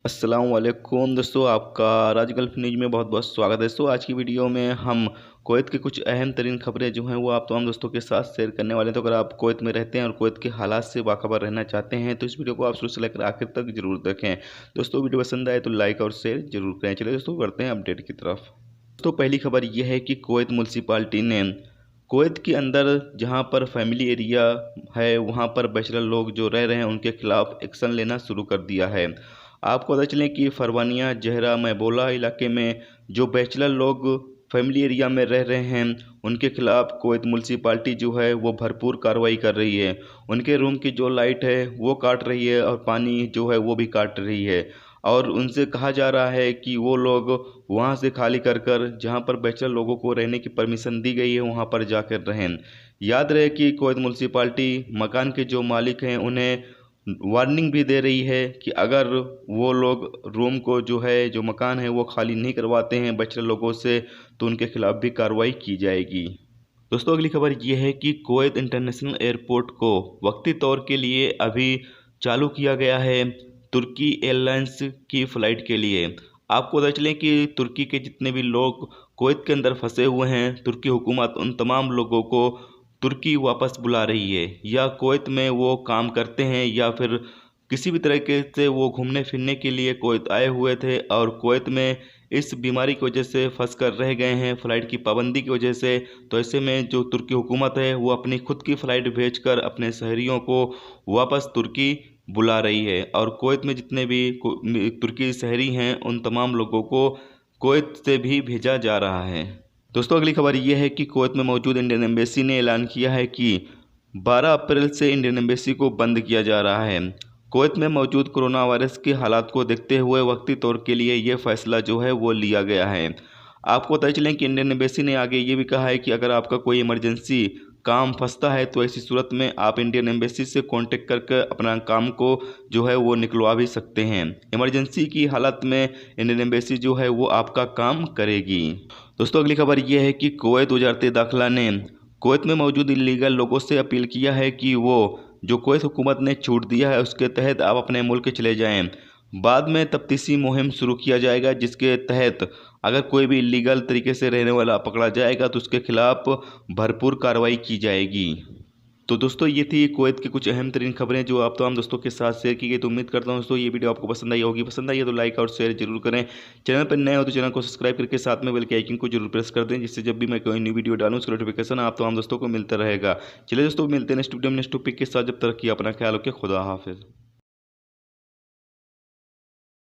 अस्सलाम वालेकुम दोस्तों, आपका राज गल्फ न्यूज़ में बहुत बहुत स्वागत है। दोस्तों आज की वीडियो में हम कुवैत की कुछ अहम तरीन खबरें जो हैं वो आप तमाम दोस्तों के साथ शेयर करने वाले हैं। तो अगर आप कुवैत में रहते हैं और कुवैत के हालात से बाखबर रहना चाहते हैं तो इस वीडियो को आप शुरू से लेकर आखिर तक जरूर देखें। दोस्तों वीडियो पसंद आए तो लाइक और शेयर जरूर करें। चलिए दोस्तों बढ़ते हैं अपडेट की तरफ। दोस्तों पहली खबर यह है कि कुवैत म्यूनसिपालिटी ने कुवैत के अंदर जहां पर फैमिली एरिया है वहां पर बैचलर लोग जो रह रहे हैं उनके खिलाफ एक्शन लेना शुरू कर दिया है। आपको पता चलें कि फरवानिया जहरा मैबोला इलाके में जो बैचलर लोग फैमिली एरिया में रह रहे हैं उनके खिलाफ कुवैत म्यूनसिपालिटी जो है वो भरपूर कार्रवाई कर रही है। उनके रूम की जो लाइट है वो काट रही है और पानी जो है वो भी काट रही है और उनसे कहा जा रहा है कि वो लोग वहाँ से खाली कर कर जहाँ पर बैचलर लोगों को रहने की परमिशन दी गई है वहाँ पर जाकर रहें। याद रहे कि कुवैत म्यूनसिपालिटी मकान के जो मालिक हैं उन्हें वार्निंग भी दे रही है कि अगर वो लोग रूम को जो है जो मकान है वो खाली नहीं करवाते हैं बैचलर लोगों से तो उनके खिलाफ भी कार्रवाई की जाएगी। दोस्तों अगली खबर ये है कि कुवैत इंटरनेशनल एयरपोर्ट को वक्ती तौर के लिए अभी चालू किया गया है तुर्की एयरलाइंस की फ़्लाइट के लिए। आपको पता चलें कि तुर्की के जितने भी लोग कुवैत के अंदर फंसे हुए हैं तुर्की हुकूमत उन तमाम लोगों को तुर्की वापस बुला रही है, या कुवैत में वो काम करते हैं या फिर किसी भी तरीके से वो घूमने फिरने के लिए कुवैत आए हुए थे और कुवैत में इस बीमारी की वजह से फंस कर रह गए हैं फ़्लाइट की पाबंदी की वजह से। तो ऐसे में जो तुर्की हुकूमत है वो अपनी खुद की फ़्लाइट भेजकर अपने शहरियों को वापस तुर्की बुला रही है और कुवैत में जितने भी तुर्की शहरी हैं उन तमाम लोगों को कुवैत से भी भेजा जा रहा है। दोस्तों अगली खबर यह है कि कुवैत में मौजूद इंडियन एम्बेसी ने ऐलान किया है कि 12 अप्रैल से इंडियन एम्बेसी को बंद किया जा रहा है। कुवैत में मौजूद कोरोना वायरस के हालात को देखते हुए वक्ती तौर के लिए ये फैसला जो है वो लिया गया है। आपको पता चलें कि इंडियन एम्बेसी ने आगे ये भी कहा है कि अगर आपका कोई इमरजेंसी काम फंसता है तो ऐसी सूरत में आप इंडियन एम्बेसी से कांटेक्ट करके अपना काम को जो है वो निकलवा भी सकते हैं। इमरजेंसी की हालत में इंडियन एम्बेसी जो है वो आपका काम करेगी। दोस्तों अगली खबर यह है कि कुवैत वजारत दाखिला ने कुवैत में मौजूद इलीगल लोगों से अपील किया है कि वो जो कुवैत हुकूमत ने छूट दिया है उसके तहत आप अपने मुल्क चले जाएं। बाद में तफ्तीशी मुहिम शुरू किया जाएगा जिसके तहत अगर कोई भी इलीगल तरीके से रहने वाला पकड़ा जाएगा तो उसके खिलाफ भरपूर कार्रवाई की जाएगी। तो दोस्तों ये थी कुवैत की कुछ अहम तरीन खबरें जो आप तमाम दोस्तों के साथ शेयर की गई। तो उम्मीद करता हूं दोस्तों ये वीडियो आपको पसंद आई होगी। पसंद आई है तो लाइक और शेयर जरूर करें। चैनल पर नए हो तो चैनल को सब्सक्राइब करके साथ में बेल के आइकन को जरूर प्रेस कर दें जिससे जब भी मैं कोई न्यू वीडियो डालूं उसका नोटिफिकेशन आप तमाम दोस्तों को मिलता रहेगा। चलिए दोस्तों मिलते हैं नेक्स्ट वीडियो में नेक्स्ट टॉपिक के साथ। जब तक कि अपना ख्याल रखें, खुदा हाफिज़।